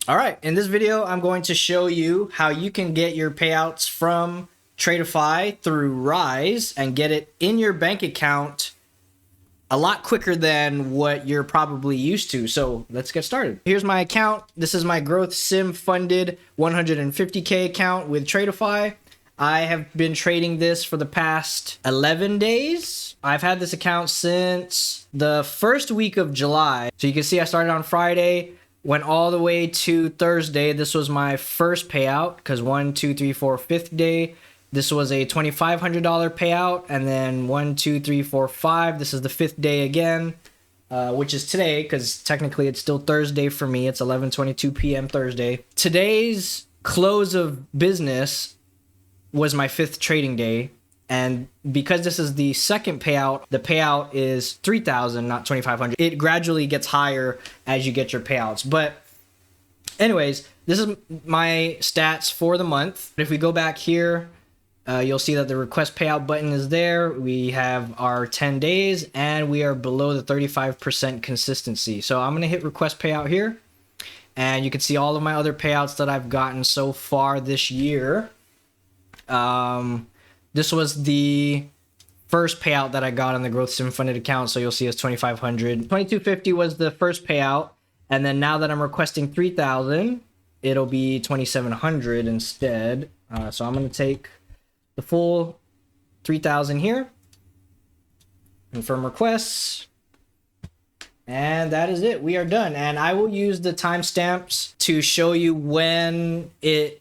All right, in this video, I'm going to show you how you can get your payouts from Tradeify through Rise and get it in your bank account a lot quicker than what you're probably used to. So let's get started. Here's my account. This is my growth sim funded 150K account with Tradeify. I have been trading this for the past 11 days. I've had this account since the first week of July. So you can see I started on Friday, went all the way to Thursday. This was my first payout because 1, 2, 3, 4, 5th day. This was a $2,500 payout. And then 1, 2, 3, 4, 5. This is the 5th day again, which is today because technically it's still Thursday for me. It's 11:22 p.m. Thursday. Today's close of business was my 5th trading day. And because this is the second payout, the payout is 3,000, not 2,500. It gradually gets higher as you get your payouts. But anyways, this is my stats for the month. If we go back here, you'll see that the request payout button is there. We have our 10 days and we are below the 35% consistency. So I'm going to hit request payout here. And you can see all of my other payouts that I've gotten so far this year. This was the first payout that I got on the Growth Sim funded account. So you'll see it's 2,500. 2,250 was the first payout. And then now that I'm requesting 3,000, it'll be 2,700 instead. So I'm going to take the full 3,000 here. Confirm requests. And that is it. We are done. And I will use the timestamps to show you when it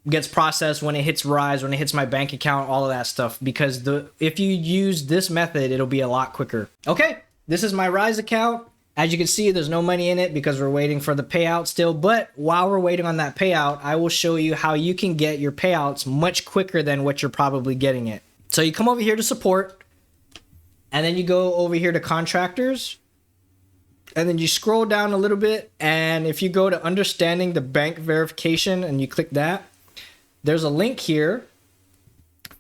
gets processed, when it hits Rise, when it hits my bank account, all of that stuff, because if you use this method, it'll be a lot quicker. Okay, this is my Rise account. As you can see, there's no money in it because we're waiting for the payout still, but while we're waiting on that payout, I will show you how you can get your payouts much quicker than what you're probably getting it. So you come over here to support, and then you go over here to contractors, and then you scroll down a little bit, and if you go to understanding the bank verification and you click that, there's a link here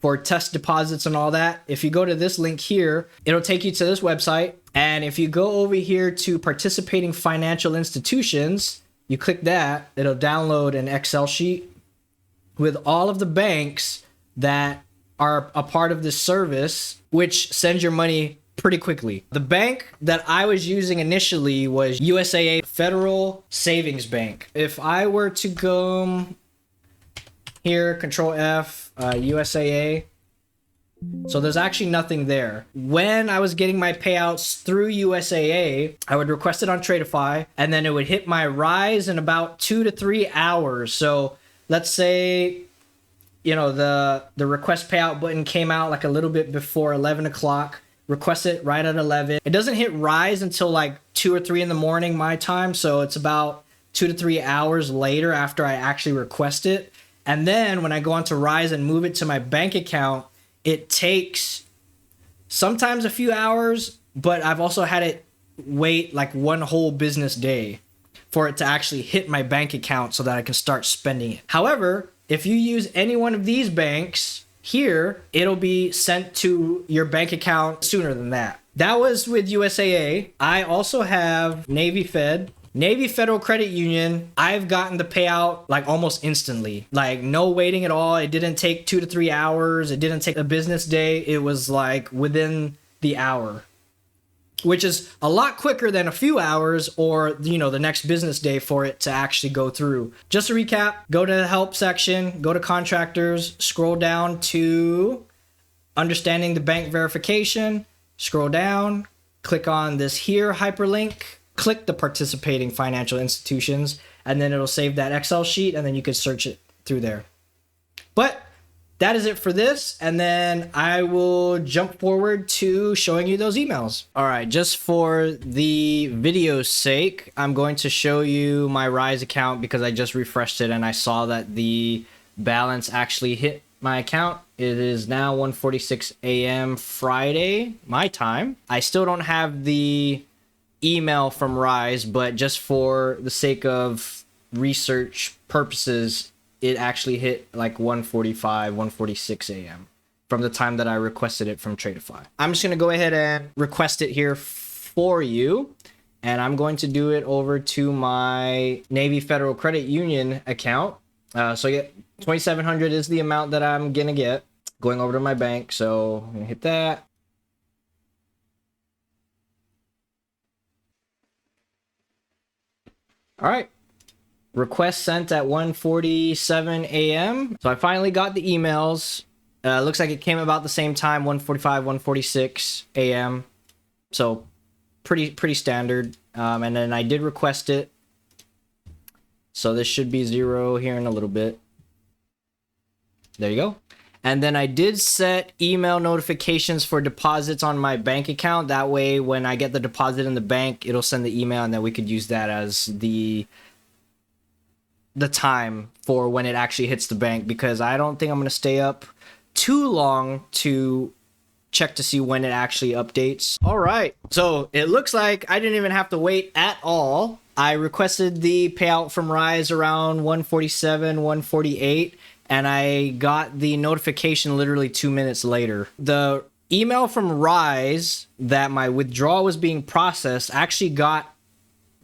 for test deposits and all that. If you go to this link here, it'll take you to this website. And if you go over here to participating financial institutions, you click that, it'll download an Excel sheet with all of the banks that are a part of this service, which sends your money pretty quickly. The bank that I was using initially was USAA Federal Savings Bank. If I were to go here, Control F, USAA. So there's actually nothing there. When I was getting my payouts through USAA, I would request it on Tradeify, and then it would hit my Rise in about 2 to 3 hours. So let's say, you know, the request payout button came out like a little bit before 11 o'clock. Request it right at 11. It doesn't hit Rise until like 2 or 3 in the morning my time. So it's about 2 to 3 hours later after I actually request it. And then when I go onto Rise and move it to my bank account, it takes sometimes a few hours, but I've also had it wait like one whole business day for it to actually hit my bank account so that I can start spending it. However, if you use any one of these banks here, it'll be sent to your bank account sooner than that. That was with USAA. I also have Navy Federal Credit Union. I've gotten the payout like almost instantly, like no waiting at all. It didn't take 2 to 3 hours. It didn't take a business day. It was like within the hour, which is a lot quicker than a few hours or, you know, the next business day for it to actually go through. Just to recap, go to the help section, go to contractors, scroll down to understanding the bank verification, scroll down, click on this here hyperlink, click the participating financial institutions, and then it'll save that Excel sheet, and then you can search it through there. But that is it for this, and then I will jump forward to showing you those emails. All right, just for the video's sake, I'm going to show you my Rise account because I just refreshed it and I saw that the balance actually hit my account. It is now 1:46 a.m. Friday, my time. I still don't have the email from Rise, but just for the sake of research purposes, it actually hit like 1:45, 1:46 a.m. from the time that I requested it from Tradeify. I'm just going to go ahead and request it here for you. and I'm going to do it over to my Navy Federal Credit Union account. So yeah, 2,700 is the amount that I'm gonna get going over to my bank. So I'm gonna hit that. All right. Request sent at 1:47 a.m. So I finally got the emails. Looks like it came about the same time, 1:45, 1:46 a.m. So pretty standard. And then I did request it. So this should be 0 here in a little bit. There you go. And then I did set email notifications for deposits on my bank account. That way, when I get the deposit in the bank, it'll send the email, and then we could use that as the time for when it actually hits the bank, because I don't think I'm going to stay up too long to check to see when it actually updates. All right. So it looks like I didn't even have to wait at all. I requested the payout from Rise around 1:47, 1:48. And I got the notification literally 2 minutes later. The email from Rise that my withdrawal was being processed actually got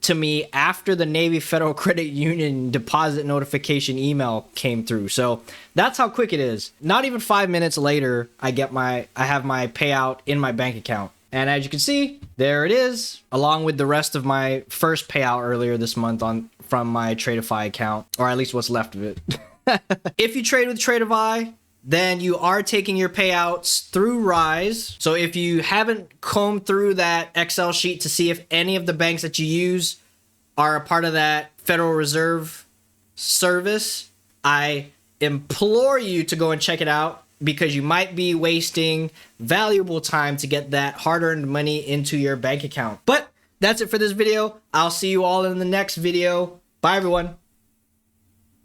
to me after the Navy Federal Credit Union deposit notification email came through. So that's how quick it is. Not even 5 minutes later, I have my payout in my bank account. And as you can see, there it is, along with the rest of my first payout earlier this month from my Tradeify account, or at least what's left of it. If you trade with Tradeify, then you are taking your payouts through Rise. So if you haven't combed through that Excel sheet to see if any of the banks that you use are a part of that Federal Reserve service, I implore you to go and check it out, because you might be wasting valuable time to get that hard-earned money into your bank account. But that's it for this video. I'll see you all in the next video. Bye, everyone.